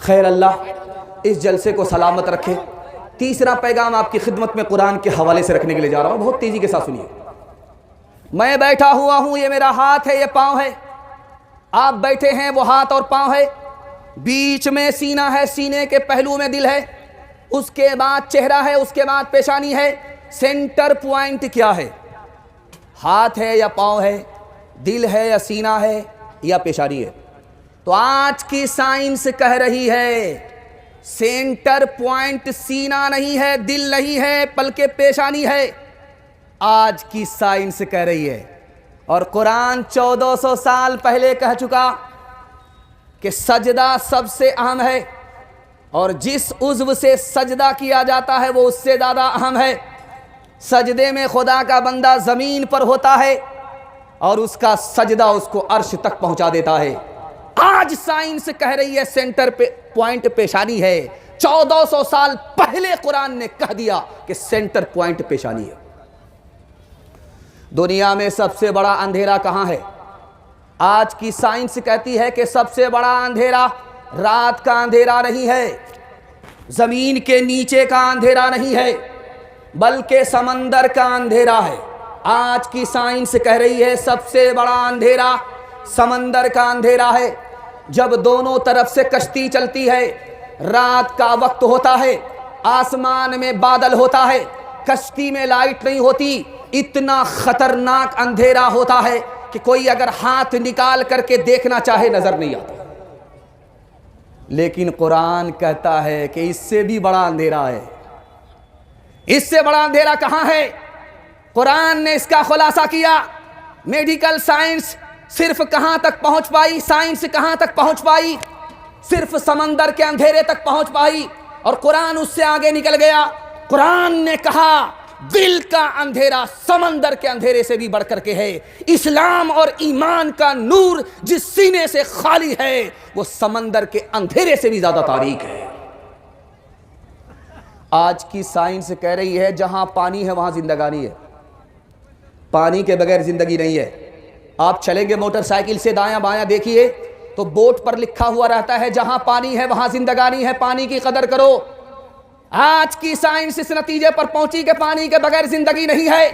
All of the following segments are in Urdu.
خیر اللہ اس جلسے کو سلامت رکھے۔ تیسرا پیغام آپ کی خدمت میں قرآن کے حوالے سے رکھنے کے لیے جا رہا ہوں، بہت تیزی کے ساتھ سنیے۔ میں بیٹھا ہوا ہوں، یہ میرا ہاتھ ہے، یہ پاؤں ہے، آپ بیٹھے ہیں، وہ ہاتھ اور پاؤں ہے، بیچ میں سینہ ہے، سینے کے پہلو میں دل ہے، اس کے بعد چہرہ ہے، اس کے بعد پیشانی ہے، سینٹر پوائنٹ کیا ہے؟ ہاتھ ہے یا پاؤں ہے، دل ہے یا سینہ ہے یا پیشانی ہے؟ تو آج کی سائنس کہہ رہی ہے سینٹر پوائنٹ سینہ نہیں ہے، دل نہیں ہے، بلکہ پیشانی ہے۔ آج کی سائنس کہہ رہی ہے، اور قرآن 1400 سال پہلے کہہ چکا کہ سجدہ سب سے اہم ہے، اور جس عضو سے سجدہ کیا جاتا ہے وہ اس سے زیادہ اہم ہے۔ سجدے میں خدا کا بندہ زمین پر ہوتا ہے اور اس کا سجدہ اس کو عرش تک پہنچا دیتا ہے۔ آج سائنس کہہ رہی ہے سینٹر پوائنٹ پیشانی ہے، 1400 سال پہلے قرآن نے کہہ دیا کہ سینٹر پوائنٹ پیشانی ہے۔ دنیا میں سب سے بڑا اندھیرا کہاں ہے؟ آج کی سائنس کہتی ہے کہ سب سے بڑا اندھیرا رات کا اندھیرا نہیں ہے، زمین کے نیچے کا اندھیرا نہیں ہے، بلکہ سمندر کا اندھیرا ہے۔ آج کی سائنس کہہ رہی ہے سب سے بڑا اندھیرا سمندر کا اندھیرا ہے۔ جب دونوں طرف سے کشتی چلتی ہے، رات کا وقت ہوتا ہے، آسمان میں بادل ہوتا ہے، کشتی میں لائٹ نہیں ہوتی، اتنا خطرناک اندھیرا ہوتا ہے کہ کوئی اگر ہاتھ نکال کر کے دیکھنا چاہے نظر نہیں آتا۔ لیکن قرآن کہتا ہے کہ اس سے بھی بڑا اندھیرا ہے۔ اس سے بڑا اندھیرا کہاں ہے؟ قرآن نے اس کا خلاصہ کیا۔ میڈیکل سائنس صرف کہاں تک پہنچ پائی؟ سائنس کہاں تک پہنچ پائی؟ صرف سمندر کے اندھیرے تک پہنچ پائی، اور قرآن اس سے آگے نکل گیا۔ قرآن نے کہا دل کا اندھیرا سمندر کے اندھیرے سے بھی بڑھ کر کے ہے۔ اسلام اور ایمان کا نور جس سینے سے خالی ہے وہ سمندر کے اندھیرے سے بھی زیادہ تاریک ہے۔ آج کی سائنس کہہ رہی ہے جہاں پانی ہے وہاں زندگانی ہے، پانی کے بغیر زندگی نہیں ہے۔ آپ چلیں گے موٹر سائیکل سے دایاں بایاں دیکھیے تو بورڈ پر لکھا ہوا رہتا ہے جہاں پانی ہے وہاں زندگانی ہے، پانی کی قدر کرو۔ آج کی سائنس اس نتیجے پر پہنچی کہ پانی کے بغیر زندگی نہیں ہے۔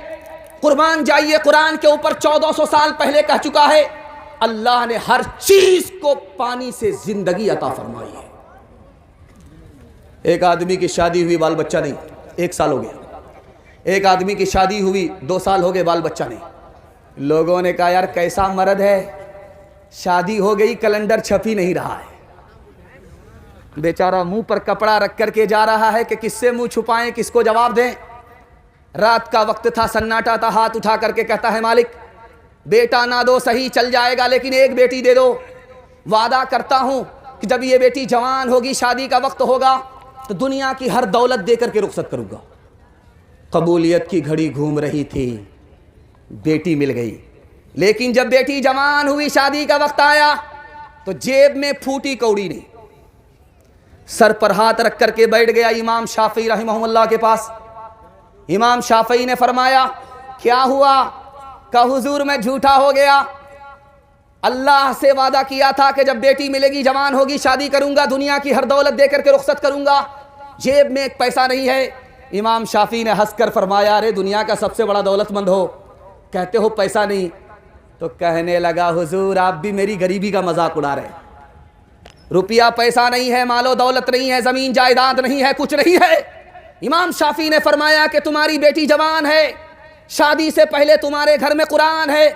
قربان جائیے، قرآن کے اوپر 1400 سال پہلے کہہ چکا ہے اللہ نے ہر چیز کو پانی سے زندگی عطا فرمائی ہے۔ ایک آدمی کی شادی ہوئی، بال بچہ نہیں، 1 سال ہو گیا۔ ایک آدمی کی شادی ہوئی، 2 سال ہو گئے، بال بچہ نہیں۔ لوگوں نے کہا یار کیسا مرد ہے، شادی ہو گئی کیلنڈر چھپ ہی نہیں رہا ہے۔ بیچارہ منہ پر کپڑا رکھ کر کے جا رہا ہے کہ کس سے منہ چھپائیں، کس کو جواب دیں۔ رات کا وقت تھا، سناٹا تھا، ہاتھ اٹھا کر کے کہتا ہے مالک بیٹا نہ دو صحیح چل جائے گا، لیکن ایک بیٹی دے دو، وعدہ کرتا ہوں کہ جب یہ بیٹی جوان ہوگی، شادی کا وقت ہوگا تو دنیا کی ہر دولت دے کر کے رخصت کروں گا۔ قبولیت کی گھڑی گھوم رہی تھی، بیٹی مل گئی، لیکن جب بیٹی جوان ہوئی، شادی کا وقت آیا تو جیب میں پھوٹی کوڑی نہیں، سر پر ہاتھ رکھ کر کے بیٹھ گیا امام شافعی رحمہ اللہ کے پاس۔ امام شافعی نے فرمایا کیا ہوا؟ کہ حضور میں جھوٹا ہو گیا، اللہ سے وعدہ کیا تھا کہ جب بیٹی ملے گی جوان ہوگی شادی کروں گا، دنیا کی ہر دولت دے کر کے رخصت کروں گا، جیب میں ایک پیسہ نہیں ہے۔ امام شافعی نے ہنس کر فرمایا ارے دنیا کا سب سے بڑا دولت مند ہو، کہتے ہو پیسہ نہیں؟ تو کہنے لگا حضور آپ بھی میری غریبی کا مذاق اڑا رہے ہیں، روپیہ پیسہ نہیں ہے، مال و دولت نہیں ہے، زمین جائیداد نہیں ہے، کچھ نہیں ہے۔ امام شافعی نے فرمایا کہ تمہاری بیٹی جوان ہے، شادی سے پہلے تمہارے گھر میں قرآن ہے،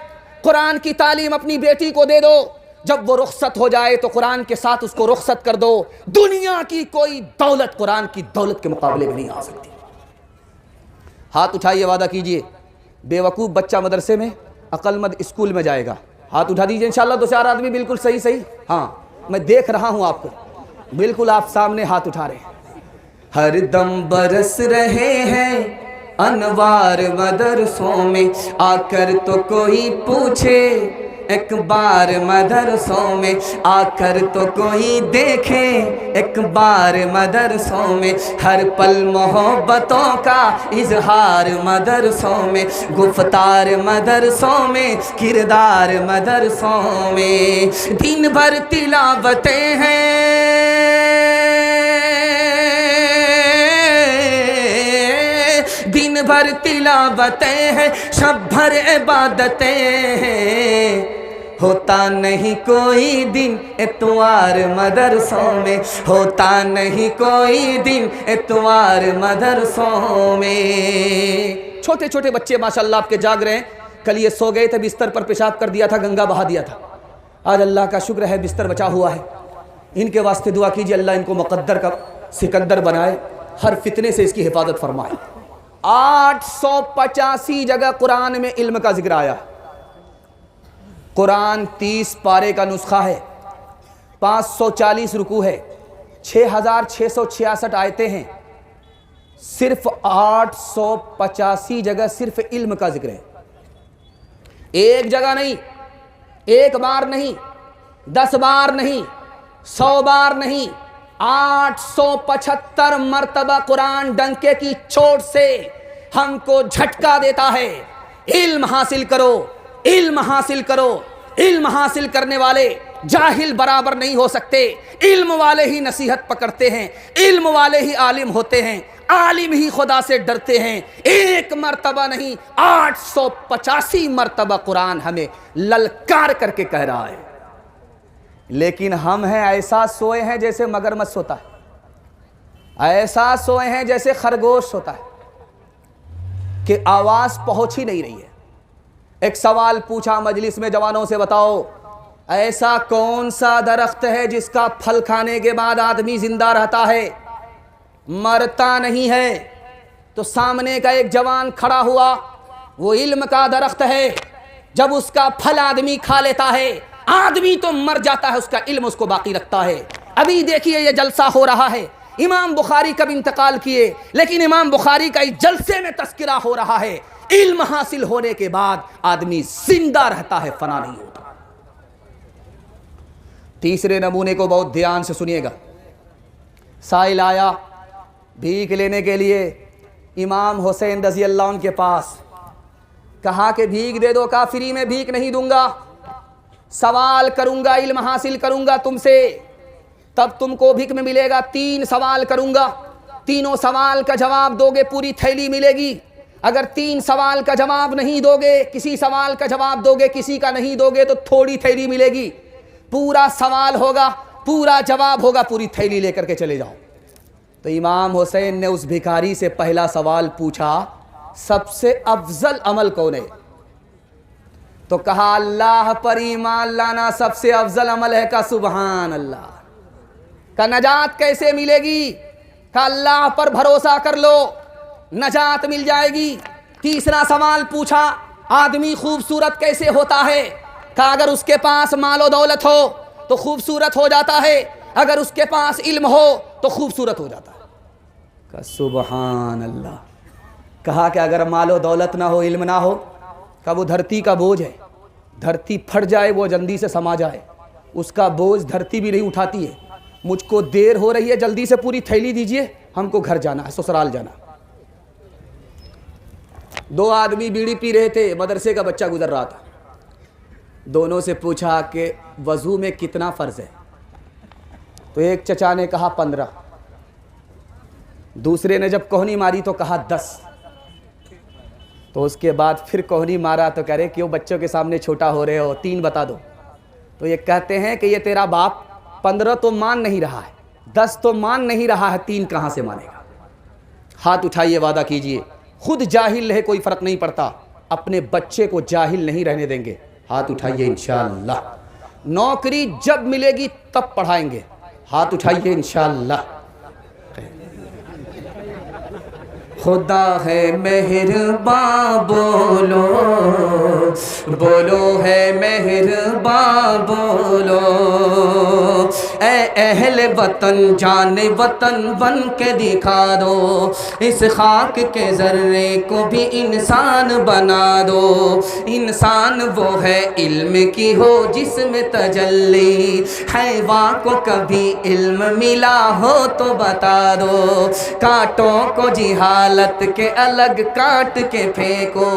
قرآن کی تعلیم اپنی بیٹی کو دے دو، جب وہ رخصت ہو جائے تو قرآن کے ساتھ اس کو رخصت کر دو، دنیا کی کوئی دولت قرآن کی دولت کے مقابلے میں نہیں آ سکتی۔ ہاتھ اٹھائیے، وعدہ کیجئے بے وقوف بچہ مدرسے میں، عقل مند اسکول میں جائے گا، ہاتھ اٹھا دیجئے انشاءاللہ 2-4 آدمی، بالکل صحیح، ہاں میں دیکھ رہا ہوں آپ کو، بالکل آپ سامنے ہاتھ اٹھا رہے ہیں۔ ہر دم برس رہے ہیں انوار مدرسوں میں، آ کر تو کوئی پوچھے ایک بار مدرسوں میں آ کر تو کوئی دیکھے، ایک بار مدرسوں میں ہر پل محبتوں کا اظہار مدرسوں میں، گفتار مدرسوں میں، کردار مدرسوں میں، دن بھر تلاوتیں ہیں، دن بھر تلاوتیں ہیں، شب بھر عبادتیں ہیں، ہوتا نہیں کوئی دن اتوار مدرسوں میں، ہوتا نہیں کوئی دن اتوار مدرسوں میں۔ چھوٹے چھوٹے بچے ماشاءاللہ آپ کے جاگ رہے ہیں، کل یہ سو گئے تھے بستر پر پیشاب کر دیا تھا، گنگا بہا دیا تھا، آج اللہ کا شکر ہے بستر بچا ہوا ہے۔ ان کے واسطے دعا کیجئے اللہ ان کو مقدر کا سکندر بنائے، ہر فتنے سے اس کی حفاظت فرمائے۔ 885 جگہ قرآن میں علم کا ذکر آیا۔ قرآن 30 پارے کا نسخہ ہے، 540 رکوع ہے، 6666 آیتیں ہیں، صرف 885 جگہ صرف علم کا ذکر ہے۔ ایک جگہ نہیں، ایک بار نہیں، 10 بار نہیں، 100 بار نہیں، 875 مرتبہ قرآن ڈنکے کی چوٹ سے ہم کو جھٹکا دیتا ہے، علم حاصل کرو، علم حاصل کرو۔ علم حاصل کرنے والے جاہل برابر نہیں ہو سکتے، علم والے ہی نصیحت پکڑتے ہیں، علم والے ہی عالم ہوتے ہیں، عالم ہی خدا سے ڈرتے ہیں۔ ایک مرتبہ نہیں، 885 مرتبہ قرآن ہمیں للکار کر کے کہہ رہا ہے، لیکن ہم ہیں ایسا سوئے ہیں جیسے مگرمچھ سوتا ہے، ایسا سوئے ہیں جیسے خرگوش سوتا ہے کہ آواز پہنچ ہی نہیں رہی ہے۔ ایک سوال پوچھا مجلس میں جوانوں سے، بتاؤ ایسا کون سا درخت ہے جس کا پھل کھانے کے بعد آدمی زندہ رہتا ہے، مرتا نہیں ہے؟ تو سامنے کا ایک جوان کھڑا ہوا، وہ علم کا درخت ہے، جب اس کا پھل آدمی کھا لیتا ہے آدمی تو مر جاتا ہے، اس کا علم اس کو باقی رکھتا ہے۔ ابھی دیکھیے یہ جلسہ ہو رہا ہے، امام بخاری کب انتقال کیے، لیکن امام بخاری کا اس جلسے میں تذکرہ ہو رہا ہے۔ علم حاصل ہونے کے بعد آدمی زندہ رہتا ہے، فنا نہیں ہوتا۔ تیسرے نمونے کو بہت دھیان سے سنیے گا۔ سائل آیا بھیک لینے کے لیے امام حسین رضی اللہ عنہ کے پاس، کہا کہ بھیک دے دو، کہا فری میں بھیک نہیں دوں گا، سوال کروں گا، علم حاصل کروں گا تم سے، تب تم کو بھیک میں ملے گا۔ 3 سوال کروں گا، تینوں سوال کا جواب دو گے پوری تھیلی ملے گی، اگر 3 سوال کا جواب نہیں دو گے، کسی سوال کا جواب دو گے، کسی کا نہیں دو گے تو تھوڑی تھیلی ملے گی، پورا سوال ہوگا، پورا جواب ہوگا، پوری تھیلی لے کر کے چلے جاؤ۔ تو امام حسین نے اس بھکاری سے پہلا سوال پوچھا، سب سے افضل عمل کون ہے؟ تو کہا اللہ پر ایمان لانا سب سے افضل عمل ہے۔ کہا سبحان اللہ۔ کہا نجات کیسے ملے گی؟ کہا اللہ پر بھروسہ کر لو، نجات مل جائے گی۔ تیسرا سوال پوچھا، آدمی خوبصورت کیسے ہوتا ہے؟ کہا اگر اس کے پاس مال و دولت ہو تو خوبصورت ہو جاتا ہے، اگر اس کے پاس علم ہو تو خوبصورت ہو جاتا ہے۔ کہا سبحان اللہ۔ کہا کہ اگر مال و دولت نہ ہو، علم نہ ہو، کہا وہ دھرتی کا بوجھ ہے، دھرتی پھٹ جائے وہ جلدی سے سما جائے، اس کا بوجھ دھرتی بھی نہیں اٹھاتی ہے۔ مجھ کو دیر ہو رہی ہے، جلدی سے پوری تھیلی دیجئے، ہم کو گھر جانا ہے، سسرال جانا۔ 2 آدمی بیڑی پی رہے تھے، مدرسے کا بچہ گزر رہا تھا، دونوں سے پوچھا کہ وضو میں کتنا فرض ہے؟ تو ایک چچا نے کہا 15، دوسرے نے جب کوہنی ماری تو کہا 10، تو اس کے بعد پھر کوہنی مارا تو کہہ رہے کیوں بچوں کے سامنے چھوٹا ہو رہے ہو، 3 بتا دو۔ تو یہ کہتے ہیں کہ یہ تیرا باپ 15 تو مان نہیں رہا ہے، 10 تو مان نہیں رہا ہے، 3 کہاں سے مانے گا؟ ہاتھ اٹھائیے، وعدہ کیجئے، خود جاہل رہے کوئی فرق نہیں پڑتا، اپنے بچے کو جاہل نہیں رہنے دیں گے۔ ہاتھ اٹھائیے انشاءاللہ۔ نوکری جب ملے گی تب پڑھائیں گے، ہاتھ اٹھائیے انشاءاللہ۔ خدا ہے مہرباں بولو، بولو ہے مہرباں بولو، اے اہل وطن جان وطن بن کے دکھا دو، اس خاک کے ذرے کو بھی انسان بنا دو، انسان وہ ہے علم کی ہو جس میں تجلی، حیوان کو کبھی علم ملا ہو تو بتا دو، کانٹوں کو جہالت کے الگ کاٹ کے پھینکو،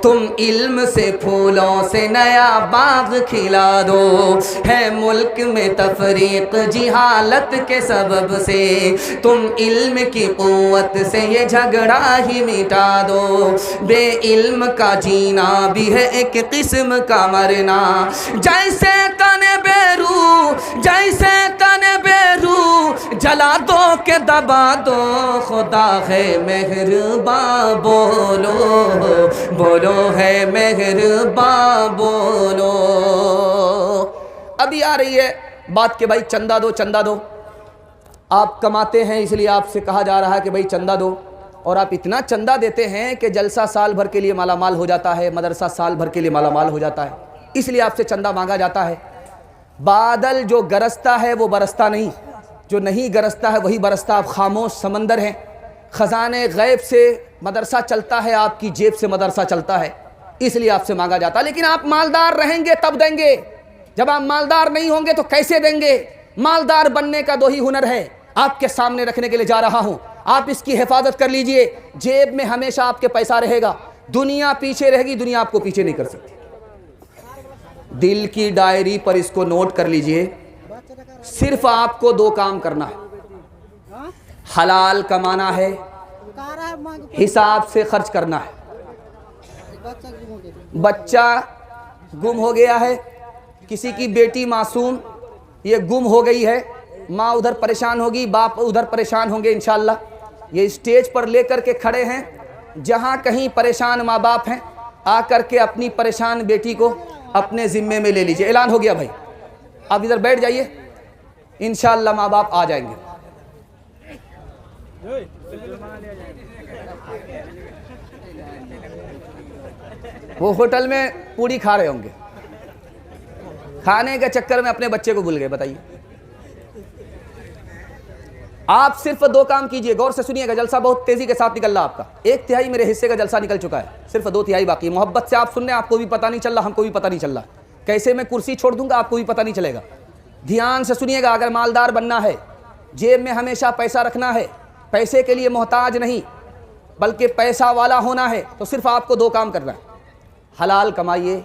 تم علم سے پھولوں سے نیا باغ کھلا دو، ہے ملک میں تفریق جہالت کے سبب سے، تم علم کی قوت سے یہ جھگڑا ہی مٹا دو، بے علم کا جینا بھی ہے ایک قسم کا مرنا، جیسے تن بے روح، جیسے تن بے روح، جلا دو کہ دبا دو، خدا ہے مہرباں بولو، بولو ہے مہرباں بولو۔ ابھی آ رہی ہے بات کہ بھائی چندہ دو، چندہ دو، آپ کماتے ہیں اس لیے آپ سے کہا جا رہا ہے کہ بھائی چندہ دو، اور آپ اتنا چندہ دیتے ہیں کہ جلسہ سال بھر کے لیے مالا مال ہو جاتا ہے، مدرسہ سال بھر کے لیے مالا مال ہو جاتا ہے، اس لیے آپ سے چندہ مانگا جاتا ہے۔ بادل جو گرجتا ہے وہ برستا نہیں، جو نہیں گرجتا ہے وہی برستا، آپ خاموش سمندر ہیں، خزانے غیب سے مدرسہ چلتا ہے، آپ کی جیب سے مدرسہ چلتا ہے، اس لیے آپ سے مانگا جاتا ہے۔ لیکن آپ مالدار رہیں گے تب دیں گے، جب آپ مالدار نہیں ہوں گے تو کیسے دیں گے؟ مالدار بننے کا دو ہی ہنر ہے، آپ کے سامنے رکھنے کے لیے جا رہا ہوں، آپ اس کی حفاظت کر لیجئے، جیب میں ہمیشہ آپ کے پیسہ رہے گا، دنیا پیچھے رہے گی، دنیا آپ کو پیچھے نہیں کر سکتی۔ دل کی ڈائری پر اس کو نوٹ کر لیجئے، صرف آپ کو دو کام کرنا ہے، حلال کمانا ہے، حساب سے خرچ کرنا ہے۔ بچہ گم ہو گیا ہے، کسی کی بیٹی معصوم یہ گم ہو گئی ہے، ماں ادھر پریشان ہوگی، باپ ادھر پریشان ہوں گے انشاءاللہ، یہ اسٹیج پر لے کر کے کھڑے ہیں، جہاں کہیں پریشان ماں باپ ہیں آ کر کے اپنی پریشان بیٹی کو اپنے ذمے میں لے لیجئے۔ اعلان ہو گیا بھائی، آپ ادھر بیٹھ جائیے، انشاءاللہ ماں باپ آ جائیں گے۔ وہ ہوٹل میں پوری کھا رہے ہوں گے، کھانے کے چکر میں اپنے بچے کو بھول گئے۔ بتائیے، آپ صرف دو کام کیجئے، غور سے سنیے گا، جلسہ بہت تیزی کے ساتھ نکل رہا آپ کا، 1/3 میرے حصے کا جلسہ نکل چکا ہے، صرف 2/3 باقی ہے۔ محبت سے آپ سن رہے ہیں، آپ کو بھی پتہ نہیں چل رہا، ہم کو بھی پتہ نہیں چل رہا، کیسے میں کرسی چھوڑ دوں گا آپ کو بھی پتہ نہیں چلے گا۔ دھیان سے سنیے گا، اگر مالدار بننا ہے، جیب میں ہمیشہ پیسہ رکھنا ہے، پیسے کے لیے محتاج نہیں بلکہ پیسہ والا ہونا ہے، تو صرف آپ کو دو کام کرنا ہے، حلال کمائیے،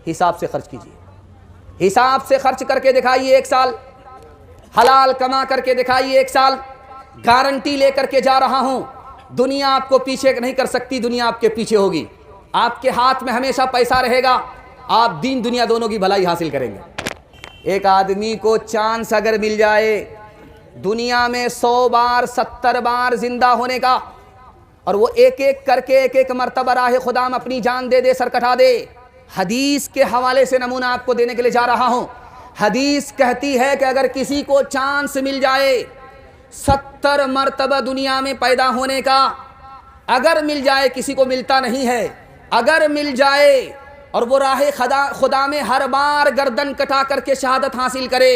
حساب سے خرچ کیجیے، حساب سے خرچ کر کے دکھائیے 1 سال، حلال کما کر کے دکھائیے 1 سال، گارنٹی لے کر کے جا رہا ہوں، دنیا آپ کو پیچھے نہیں کر سکتی، دنیا آپ کے پیچھے ہوگی، آپ کے ہاتھ میں ہمیشہ پیسہ رہے گا، آپ دین دنیا دونوں کی بھلائی حاصل کریں گے۔ ایک آدمی کو چانس اگر مل جائے دنیا میں 100 بار 70 بار زندہ ہونے کا، اور وہ ایک ایک کر کے ایک مرتبہ راہ خدا میں اپنی جان دے دے، سر کٹا دے، حدیث کے حوالے سے نمونہ آپ کو دینے کے لیے جا رہا ہوں۔ حدیث کہتی ہے کہ اگر کسی کو چانس مل جائے 70 مرتبہ دنیا میں پیدا ہونے کا، اگر مل جائے، کسی کو ملتا نہیں ہے، اگر مل جائے اور وہ راہ خدا میں ہر بار گردن کٹا کر کے شہادت حاصل کرے،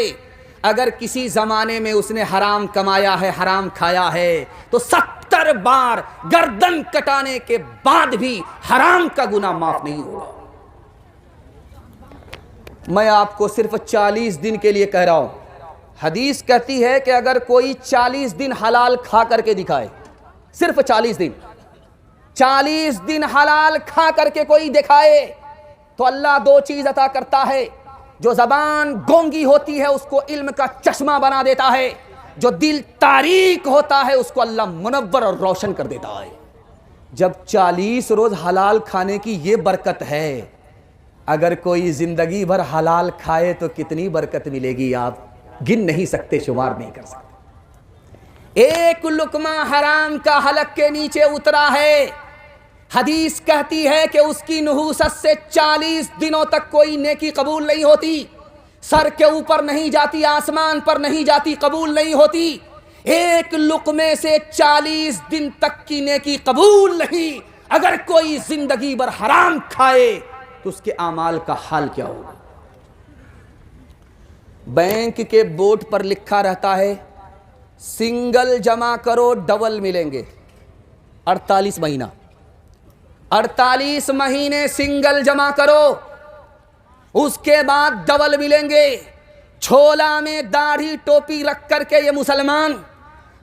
اگر کسی زمانے میں اس نے حرام کمایا ہے، حرام کھایا ہے، تو 70 بار گردن کٹانے کے بعد بھی حرام کا گناہ معاف نہیں ہوگا۔ میں آپ کو صرف 40 دن کے لیے کہہ رہا ہوں، حدیث کہتی ہے کہ اگر کوئی 40 دن حلال کھا کر کے دکھائے، صرف 40 دن، 40 دن حلال کھا کر کے کوئی دکھائے، تو اللہ 2 چیز عطا کرتا ہے، جو زبان گونگی ہوتی ہے اس کو علم کا چشمہ بنا دیتا ہے، جو دل تاریک ہوتا ہے اس کو اللہ منور اور روشن کر دیتا ہے۔ جب 40 روز حلال کھانے کی یہ برکت ہے، اگر کوئی زندگی بھر حلال کھائے تو کتنی برکت ملے گی، آپ گن نہیں سکتے، شمار نہیں کر سکتے۔ ایک لقمہ حرام کا حلق کے نیچے اترا ہے، حدیث کہتی ہے کہ اس کی نحوست سے 40 دنوں تک کوئی نیکی قبول نہیں ہوتی، سر کے اوپر نہیں جاتی، آسمان پر نہیں جاتی، قبول نہیں ہوتی۔ ایک لقمے سے 40 دن تک کی نیکی قبول نہیں. اگر کوئی زندگی بھر حرام کھائے تو اس کے اعمال کا حال کیا ہوگا؟ بینک کے بورڈ پر لکھا رہتا ہے سنگل جمع کرو ڈبل ملیں گے. 48 مہینہ 48 مہینے سنگل جمع کرو, اس کے بعد ڈبل ملیں گے. چھولا میں داڑھی ٹوپی رکھ کر کے یہ مسلمان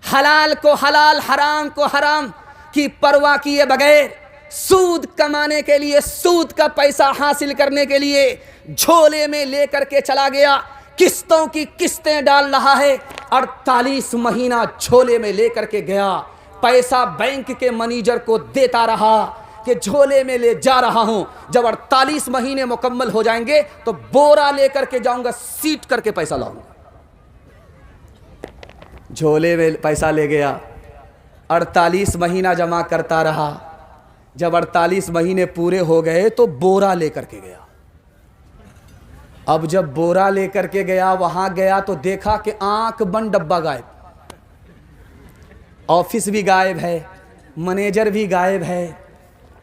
حلال کو حلال حرام کو حرام کی پرواہ کیے بغیر سود کمانے کے لیے, سود کا پیسہ حاصل کرنے کے لیے جھولے میں لے کر کے چلا گیا, قسطوں کی قسطیں ڈال رہا ہے. 48 مہینہ جھولے میں لے کر کے گیا, پیسہ بینک کے مینیجر کو دیتا رہا کہ جھولے میں لے جا رہا ہوں, جب 48 مہینے مکمل ہو جائیں گے تو بورا لے کر کے جاؤں گا, سیٹ کر کے پیسہ لاؤں گا. جھولے میں پیسہ لے گیا, 48 مہینہ جمع کرتا رہا. جب 48 مہینے پورے ہو گئے تو بورا لے کر کے گیا. اب جب بورا لے کر کے گیا, وہاں گیا تو دیکھا کہ آنکھ بند ڈبہ غائب, آفس بھی غائب ہے, مینیجر بھی غائب ہے.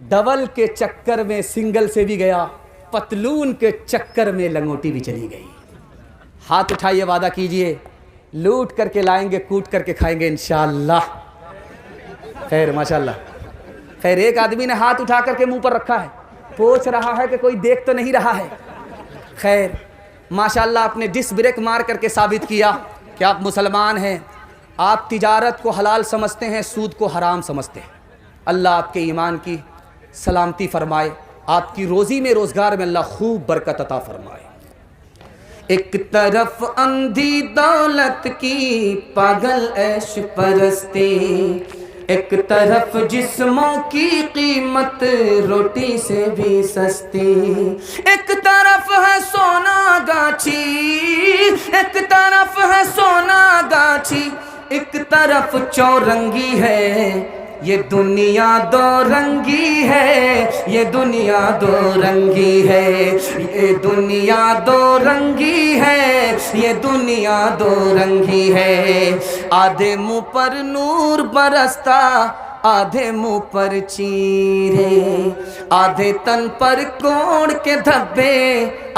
ڈبل کے چکر میں سنگل سے بھی گیا, پتلون کے چکر میں لنگوٹی بھی چلی گئی. ہاتھ اٹھائیے, وعدہ کیجئے لوٹ کر کے لائیں گے, کوٹ کر کے کھائیں گے انشاءاللہ. خیر ماشاءاللہ. خیر ایک آدمی نے ہاتھ اٹھا کر کے منہ پر رکھا ہے, پوچھ رہا ہے کہ کوئی دیکھ تو نہیں رہا ہے. خیر ماشاءاللہ آپ نے ڈس بریک مار کر کے ثابت کیا کہ آپ مسلمان ہیں, آپ تجارت کو حلال سمجھتے ہیں, سود کو حرام سمجھتے ہیں. اللہ آپ کے ایمان کی سلامتی فرمائے, آپ کی روزی میں روزگار میں اللہ خوب برکت عطا فرمائے. ایک طرف اندھی دولت کی پاگل عیش پرستی, ایک طرف جسموں کی قیمت روٹی سے بھی سستی. ایک طرف ہے سونا گاچھی, ایک طرف ہے سونا گاچھی, ایک طرف چورنگی ہے. یہ دنیا دو رنگی ہے, یہ دنیا دو رنگی ہے, یہ دنیا دو رنگی ہے, یہ دنیا دو رنگی ہے. آدھے منہ پر نور برستا, آدھے منہ پر چیرے, آدھے تن پر کوڑ کے دھبے,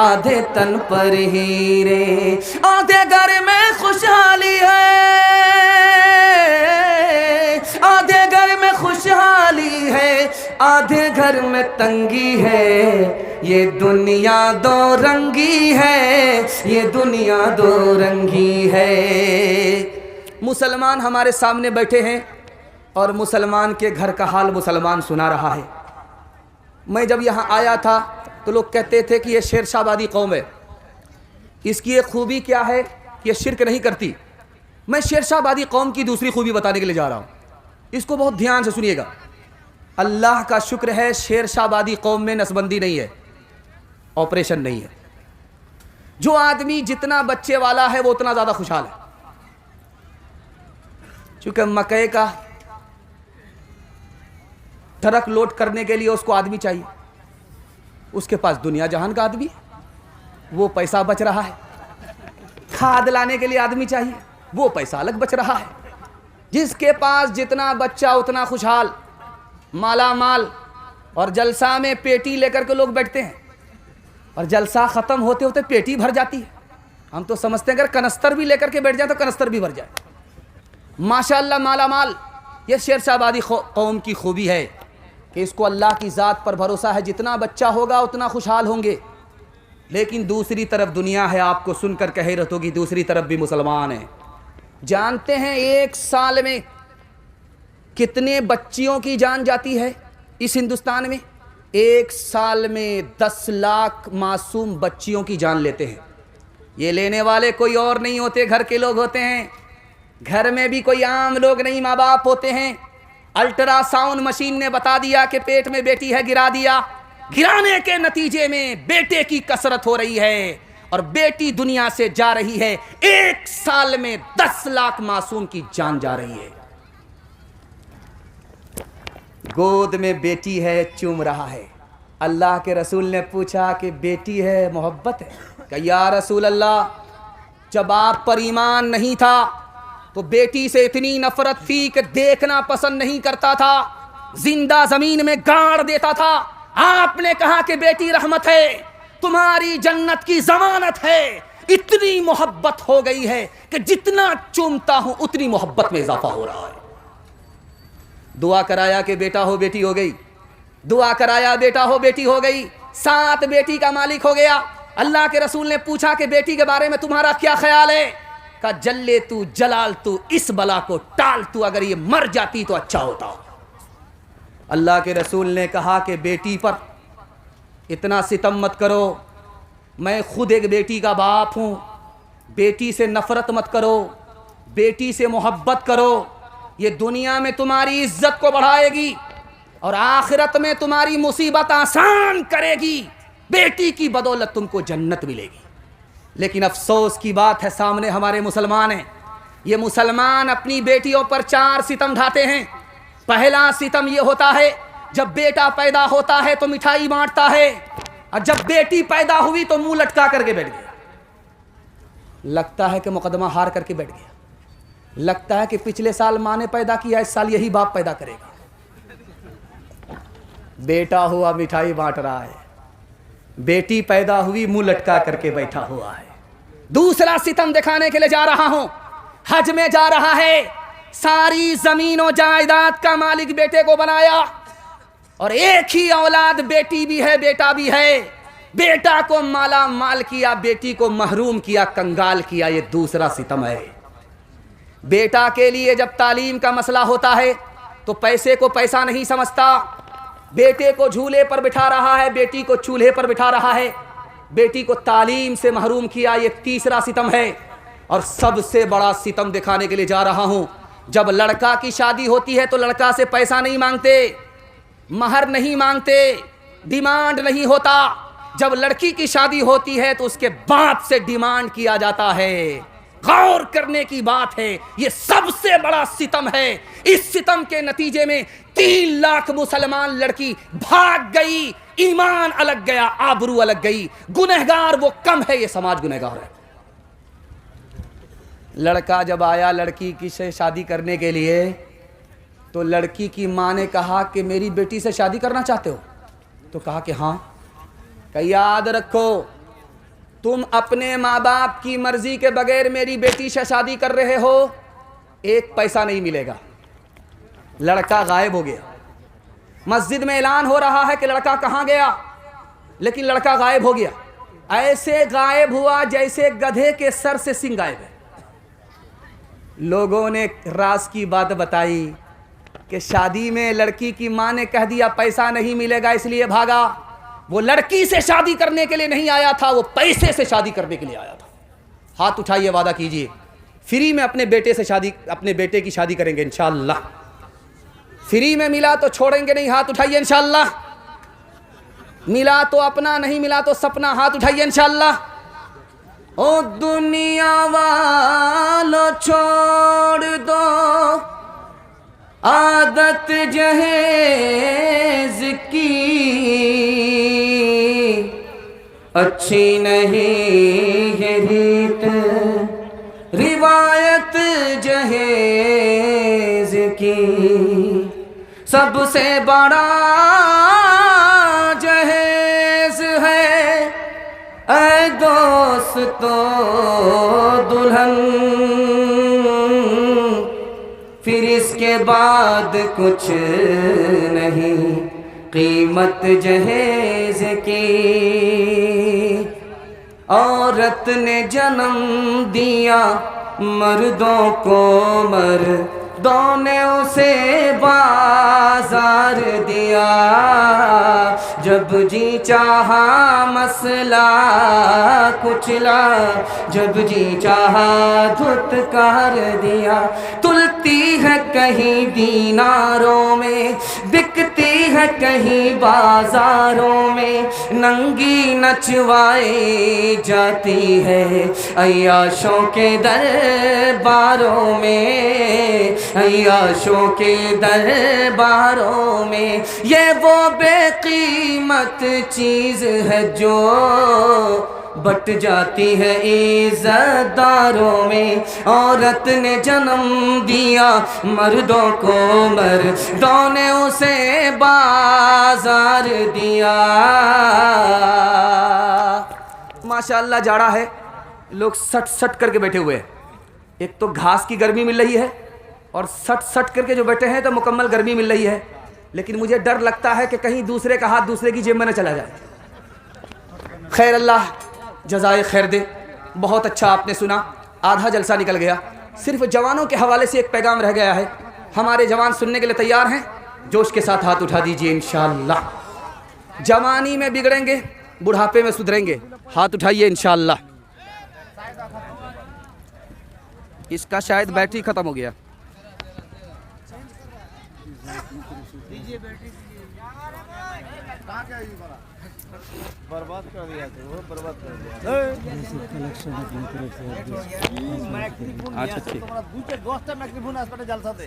آدھے تن پر ہیرے. آدھے گھر میں خوشحالی ہے, آدھے گھر میں خوشحالی ہے, آدھے گھر میں تنگی ہے. یہ دنیا دو رنگی ہے, یہ دنیا دو رنگی ہے. مسلمان ہمارے سامنے بیٹھے ہیں اور مسلمان کے گھر کا حال مسلمان سنا رہا ہے. میں جب یہاں آیا تھا تو لوگ کہتے تھے کہ یہ شیر شاہ آبادی قوم ہے, اس کی ایک خوبی کیا ہے کہ یہ شرک نہیں کرتی. میں شیر شاہ آبادی قوم کی دوسری خوبی بتانے کے لیے جا رہا ہوں, اس کو بہت دھیان سے سنیے گا. اللہ کا شکر ہے شیر شاہ آبادی قوم میں نسبندی نہیں ہے, آپریشن نہیں ہے. جو آدمی جتنا بچے والا ہے وہ اتنا زیادہ خوشحال ہے. چونکہ مکے کا ٹرک لوڈ کرنے کے لیے اس کو آدمی چاہیے, اس کے پاس دنیا جہان کا آدمی, وہ پیسہ بچ رہا ہے. کھاد لانے کے لیے آدمی چاہیے, وہ پیسہ الگ بچ رہا ہے. جس کے پاس جتنا بچہ اتنا خوشحال, مالا مال. اور جلسہ میں پیٹی لے کر کے لوگ بیٹھتے ہیں اور جلسہ ختم ہوتے ہوتے پیٹی بھر جاتی ہے. ہم تو سمجھتے ہیں اگر کنستر بھی لے کر کے بیٹھ جائے تو کنستر بھی بھر جائے. ماشاءاللہ مالا مال. یہ شیر شاہ آبادی قوم کی خوبی ہے کہ اس کو اللہ کی ذات پر بھروسہ ہے, جتنا بچہ ہوگا اتنا خوشحال ہوں گے. لیکن دوسری طرف دنیا ہے, آپ کو سن کر کہ حیرت ہوگی, دوسری طرف بھی مسلمان ہیں. جانتے ہیں ایک سال میں کتنے بچیوں کی جان جاتی ہے اس ہندوستان میں؟ ایک سال میں 10 لاکھ معصوم بچیوں کی جان لیتے ہیں. یہ لینے والے کوئی اور نہیں ہوتے, گھر کے لوگ ہوتے ہیں. گھر میں بھی کوئی عام لوگ نہیں, ماں باپ ہوتے ہیں. الٹرا ساؤنڈ مشین نے بتا دیا کہ پیٹ میں بیٹی ہے, گرا دیا. گرانے کے نتیجے میں بیٹے کی کثرت ہو رہی ہے اور بیٹی دنیا سے جا رہی ہے. ایک سال میں 10 لاکھ معصوم کی جان جا رہی ہے. گود میں بیٹی ہے, چوم رہا ہے. اللہ کے رسول نے پوچھا کہ بیٹی ہے, محبت ہے؟ کہ یا رسول اللہ, جب آپ پر ایمان نہیں تھا تو بیٹی سے اتنی نفرت تھی کہ دیکھنا پسند نہیں کرتا تھا، زندہ زمین میں گاڑ دیتا تھا۔ آپ نے کہا کہ بیٹی رحمت ہے، تمہاری جنت کی ضمانت ہے۔ اتنی محبت ہو گئی ہے کہ جتنا چومتا ہوں اتنی محبت میں اضافہ ہو رہا ہے۔ دعا کرایا کہ بیٹا ہو بیٹی ہو گئی، دعا کرایا بیٹا ہو بیٹی ہو گئی، 7 بیٹی کا مالک ہو گیا۔ اللہ کے رسول نے پوچھا کہ بیٹی کے بارے میں تمہارا کیا خیال ہے؟ کہا جلے تو جلال تو، اس بلا کو ٹال تو، اگر یہ مر جاتی تو اچھا ہوتا۔ اللہ کے رسول نے کہا کہ بیٹی پر اتنا ستم مت کرو، میں خود ایک بیٹی کا باپ ہوں، بیٹی سے نفرت مت کرو، بیٹی سے محبت کرو، یہ دنیا میں تمہاری عزت کو بڑھائے گی اور آخرت میں تمہاری مصیبت آسان کرے گی، بیٹی کی بدولت تم کو جنت ملے گی۔ لیکن افسوس کی بات ہے سامنے ہمارے مسلمان ہیں، یہ مسلمان اپنی بیٹیوں پر 4 ستم ڈھاتے ہیں۔ پہلا ستم یہ ہوتا ہے جب بیٹا پیدا ہوتا ہے تو مٹھائی بانٹتا ہے، اور جب بیٹی پیدا ہوئی تو منہ لٹکا کر کے بیٹھ گیا، لگتا ہے کہ مقدمہ ہار کر کے بیٹھ گیا، لگتا ہے کہ پچھلے سال ماں نے پیدا کیا، اس سال یہی باپ پیدا کرے گا۔ بیٹا ہوا مٹھائی بانٹ رہا ہے، بیٹی پیدا ہوئی منہ لٹکا کر کے بیٹھا ہوا ہے۔ دوسرا ستم دکھانے کے لیے جا رہا ہوں، حج میں جا رہا ہے، ساری زمین و جائیداد کا مالک بیٹے کو بنایا، اور ایک ہی اولاد بیٹی بھی ہے بیٹا بھی ہے، بیٹا کو مالا مال کیا، بیٹی کو محروم کیا، کنگال کیا۔ یہ دوسرا ستم ہے۔ بیٹا کے لیے جب تعلیم کا مسئلہ ہوتا ہے تو پیسے کو پیسہ نہیں سمجھتا، بیٹے کو جھولے پر بٹھا رہا ہے، بیٹی کو چولہے پر بٹھا رہا ہے، بیٹی کو تعلیم سے محروم کیا۔ یہ تیسرا ستم ہے۔ اور سب سے بڑا ستم دکھانے کے لیے جا رہا ہوں، جب لڑکا کی شادی ہوتی ہے تو لڑکا سے پیسہ نہیں مانگتے، مہر نہیں مانگتے، ڈیمانڈ نہیں ہوتا۔ جب لڑکی کی شادی ہوتی ہے تو اس کے باپ سے ڈیمانڈ کیا جاتا ہے۔ غور کرنے کی بات ہے، یہ سب سے بڑا ستم ہے۔ اس ستم کے نتیجے میں 3 لاکھ مسلمان لڑکی بھاگ گئی، ایمان الگ گیا، آبرو الگ گئی۔ گنہگار وہ کم ہے، یہ سماج گنہگار ہے۔ لڑکا جب آیا لڑکی کی سے شادی کرنے کے لیے تو لڑکی کی ماں نے کہا کہ میری بیٹی سے شادی کرنا چاہتے ہو؟ تو کہا کہ ہاں۔ کہ یاد رکھو، تم اپنے ماں باپ کی مرضی کے بغیر میری بیٹی سے شادی کر رہے ہو، 1 پیسہ نہیں ملے گا۔ لڑکا غائب ہو گیا۔ مسجد میں اعلان ہو رہا ہے کہ لڑکا کہاں گیا، لیکن لڑکا غائب ہو گیا۔ ایسے غائب ہوا جیسے گدھے کے سر سے سنگ غائب ہے۔ لوگوں نے راز کی بات بتائی کہ شادی میں لڑکی کی ماں نے کہہ دیا پیسہ نہیں ملے گا اس لیے بھاگا۔ وہ لڑکی سے شادی کرنے کے لیے نہیں آیا تھا، وہ پیسے سے شادی کرنے کے لیے آیا تھا۔ ہاتھ اٹھائیے، وعدہ کیجئے فری میں اپنے بیٹے کی شادی کریں گے انشاءاللہ۔ فری میں ملا تو چھوڑیں گے نہیں، ہاتھ اٹھائیے انشاءاللہ۔ ملا تو اپنا، نہیں ملا تو سپنا، ہاتھ اٹھائیے انشاءاللہ۔ او دنیا والو چھوڑ دو عادت جہیز کی، اچھی نہیں یہ ریت روایت جہیز کی، سب سے بڑا جہیز ہے اے دوستو دلہن، پھر اس کے بعد کچھ نہیں قیمت جہیز کی۔ عورت نے جنم دیا مردوں کو، مردوں نے اسے بازار دیا، جب جی چاہا مسئلہ کچلا، جب جی چاہا دھت کر دیا۔ تلتی ہے کہیں دیناروں میں، بکتی ہے کہیں بازاروں میں، ننگی نچوائی جاتی ہے عیاشوں کے درباروں میں، عیاشوں کے درباروں میں۔ یہ وہ بے قیمت چیز ہے جو بٹ جاتی ہے عزت داروں میں، عورت نے جنم دیا مردوں کو، مردوں نے اسے بازار دیا۔ ماشاءاللہ جاڑا ہے، لوگ سٹ سٹ کر کے بیٹھے ہوئے ہیں، ایک تو گھاس کی گرمی مل رہی ہے اور سٹ سٹ کر کے جو بیٹھے ہیں تو مکمل گرمی مل رہی ہے، لیکن مجھے ڈر لگتا ہے کہ کہیں دوسرے کا ہاتھ دوسرے کی جیب میں نہ چلا جائے۔ خیر اللہ جزائے خیر دے، بہت اچھا آپ نے سنا، آدھا جلسہ نکل گیا۔ صرف جوانوں کے حوالے سے ایک پیغام رہ گیا ہے، ہمارے جوان سننے کے لیے تیار ہیں؟ جوش کے ساتھ ہاتھ اٹھا دیجئے انشاءاللہ۔ جوانی میں بگڑیں گے، بڑھاپے میں سدھریں گے، ہاتھ اٹھائیے انشاءاللہ۔ اس کا شاید بیٹری ختم ہو گیا۔ برباد کر دیا تو وہ برباد کر دیا۔ اچھا ٹھیک، দুইটা 10টা মাইক্রোফোন আসবে জলসাতে।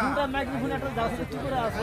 দুইটা মাইক্রোফোন একটা জলসাতে কি করে আছে?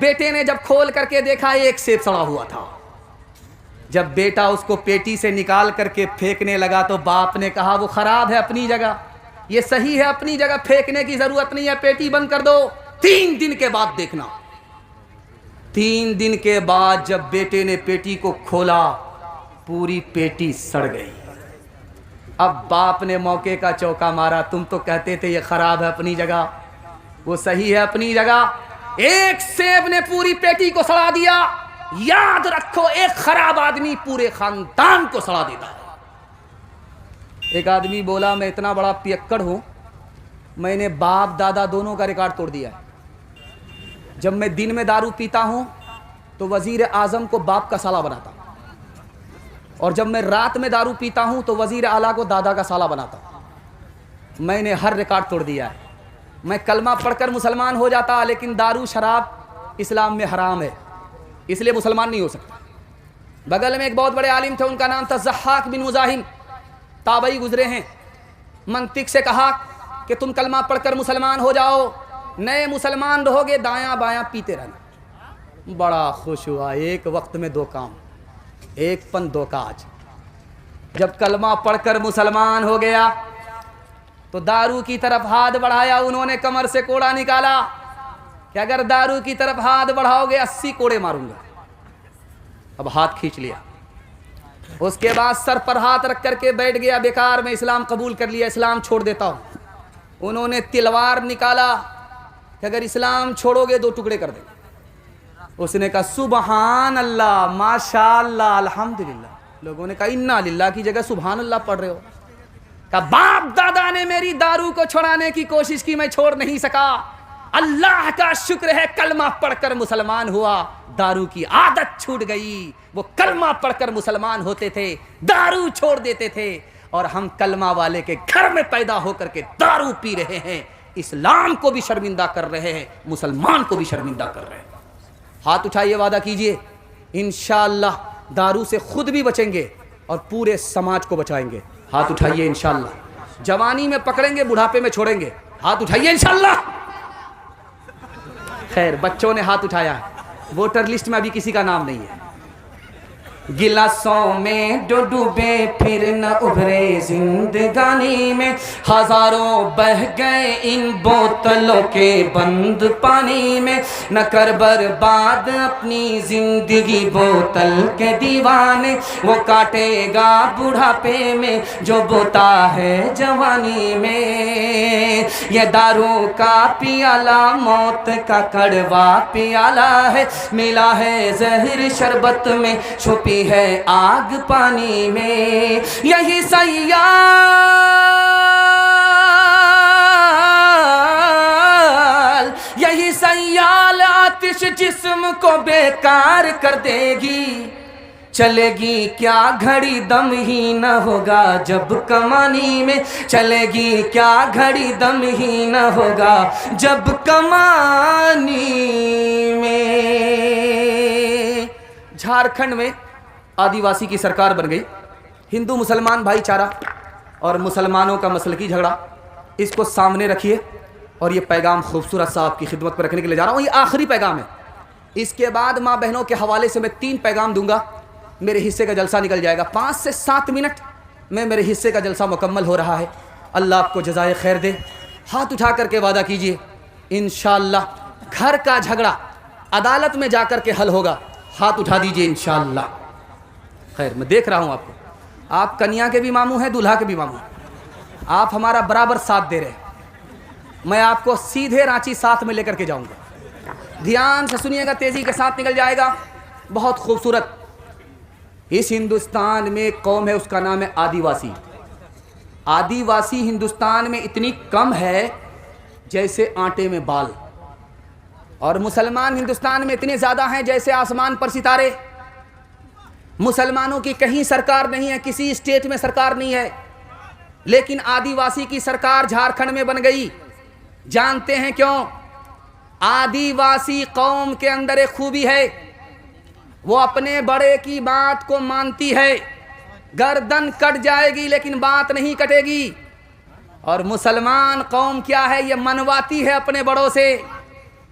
بیٹے نے جب کھول کر کے دیکھا ایک سیب سڑا ہوا تھا. جب بیٹا اس کو پیٹی سے نکال کر کے پھینکنے لگا تو باپ نے کہا وہ خراب ہے اپنی جگہ, یہ صحیح ہے اپنی جگہ, پھینکنے کی ضرورت نہیں ہے, پیٹی بند کر دو. 3 دن کے بعد دیکھنا. 3 دن کے بعد جب بیٹے نے پیٹی کو کھولا پوری پیٹی سڑ گئی. اب باپ نے موقع کا چوکا مارا, تم تو کہتے تھے یہ خراب ہے اپنی جگہ, وہ صحیح ہے اپنی جگہ. ایک سیب نے پوری پیٹی کو سڑا دیا. یاد رکھو ایک خراب آدمی پورے خاندان کو سڑا دیتا ہے. ایک آدمی بولا میں اتنا بڑا پیکڑ ہوں, میں نے باپ دادا دونوں کا ریکارڈ توڑ دیا ہے. جب میں دن میں دارو پیتا ہوں تو وزیر اعظم کو باپ کا سالہ بناتا ہوں, اور جب میں رات میں دارو پیتا ہوں تو وزیر اعلیٰ کو دادا کا سالہ بناتا ہوں. میں نے ہر ریکارڈ توڑ دیا ہے. میں کلمہ پڑھ کر مسلمان ہو جاتا, لیکن دارو شراب اسلام میں حرام ہے, اس لیے مسلمان نہیں ہو سکتا. بغل میں ایک بہت بڑے عالم تھے, ان کا نام تھا ضحاک بن مزاحم, تابعی گزرے ہیں. منطق سے کہا کہ تم کلمہ پڑھ کر مسلمان ہو جاؤ, نئے مسلمان رہو گے, دایاں بایاں پیتے رہنا. بڑا خوش ہوا. ایک وقت میں 2 کام, 1 پن 2 کاج. جب کلمہ پڑھ کر مسلمان ہو گیا تو دارو کی طرف ہاتھ بڑھایا. انہوں نے کمر سے کوڑا نکالا کہ اگر دارو کی طرف ہاتھ بڑھاؤ گے 80 کوڑے ماروں گا. اب ہاتھ کھینچ لیا. اس کے بعد سر پر ہاتھ رکھ کر کے بیٹھ گیا, بیکار میں اسلام قبول کر لیا, اسلام چھوڑ دیتا ہوں. انہوں نے تلوار نکالا کہ اگر اسلام چھوڑو گے 2 ٹکڑے کر دیں. اس نے کہا سبحان اللہ, ماشاء اللہ, الحمدللہ. لوگوں نے کہا انا للہ کی جگہ سبحان اللہ پڑھ رہے ہو. کہا باپ دادا نے میری دارو کو چھڑانے کی کوشش کی, میں چھوڑ نہیں سکا. اللہ کا شکر ہے کلمہ پڑھ کر مسلمان ہوا, دارو کی عادت چھوٹ گئی. وہ کلمہ پڑھ کر مسلمان ہوتے تھے, دارو چھوڑ دیتے تھے, اور ہم کلمہ والے کے گھر میں پیدا ہو کر کے دارو پی رہے ہیں. اسلام کو بھی شرمندہ کر رہے ہیں, مسلمان کو بھی شرمندہ کر رہے ہیں. ہاتھ اٹھائیے, وعدہ کیجئے انشاءاللہ دارو سے خود بھی بچیں گے اور پورے سماج کو بچائیں گے. ہاتھ اٹھائیے انشاءاللہ. جوانی میں پکڑیں گے, بڑھاپے میں چھوڑیں گے. ہاتھ اٹھائیے انشاءاللہ. خیر, بچوں نے ہاتھ اٹھایا ہے, ووٹر لسٹ میں ابھی کسی کا نام نہیں ہے. گلاسوں میں جو ڈوبے پھر نہ ابھرے زندگانی میں, ہزاروں بہ گئے ان بوتلوں کے بند پانی میں. نہ کر برباد اپنی زندگی بوتل کے دیوانے, وہ کاٹے گا بڑھاپے میں جو بوتا ہے جوانی میں. یہ دارو کا پیالہ موت کا کڑوا پیالہ ہے, ملا ہے زہر شربت میں, چھپی ہے آگ پانی میں. یہی سیال آتش جسم کو بیکار کر دے گی. چلے گی کیا گھڑی, دم ہی نہ ہوگا جب کمانی میں. چلے گی کیا گھڑی, دم ہی نہ ہوگا جب کمانی میں. جھارکھنڈ میں آدیواسی کی سرکار بن گئی. ہندو مسلمان بھائی چارہ اور مسلمانوں کا مسلکی جھگڑا, اس کو سامنے رکھیے. اور یہ پیغام خوبصورت سا آپ کی خدمت پر رکھنے کے لیے جا رہا ہوں. یہ آخری پیغام ہے. اس کے بعد ماں بہنوں کے حوالے سے میں 3 پیغام دوں گا. میرے حصے کا جلسہ نکل جائے گا. 5 سے 7 منٹ میں میرے حصے کا جلسہ مکمل ہو رہا ہے. اللہ آپ کو جزائے خیر دے. ہاتھ اٹھا کر کے وعدہ کیجئے انشاءاللہ گھر کا جھگڑا عدالت میں جا کر کے حل ہوگا. ہاتھ اٹھا دیجئے انشاءاللہ. خیر, میں دیکھ رہا ہوں آپ کو. آپ کنیا کے بھی ماموں ہیں, دولہا کے بھی ماموں ہیں. آپ ہمارا برابر ساتھ دے رہے ہیں. میں آپ کو سیدھے رانچی ساتھ میں لے کر کے جاؤں گا. دھیان سے سنیے گا, تیزی کے ساتھ نکل جائے گا. بہت خوبصورت. اس ہندوستان میں ایک قوم ہے, اس کا نام ہے آدیواسی. آدیواسی ہندوستان میں اتنی کم ہے جیسے آٹے میں بال, اور مسلمان ہندوستان میں اتنے زیادہ ہیں جیسے آسمان پر ستارے. مسلمانوں کی کہیں سرکار نہیں ہے, کسی اسٹیٹ میں سرکار نہیں ہے, لیکن آدیواسی کی سرکار جھارکھنڈ میں بن گئی. جانتے ہیں کیوں؟ آدیواسی قوم کے اندر ایک خوبی ہے, وہ اپنے بڑے کی بات کو مانتی ہے. گردن کٹ جائے گی لیکن بات نہیں کٹے گی. اور مسلمان قوم کیا ہے, یہ منواتی ہے اپنے بڑوں سے.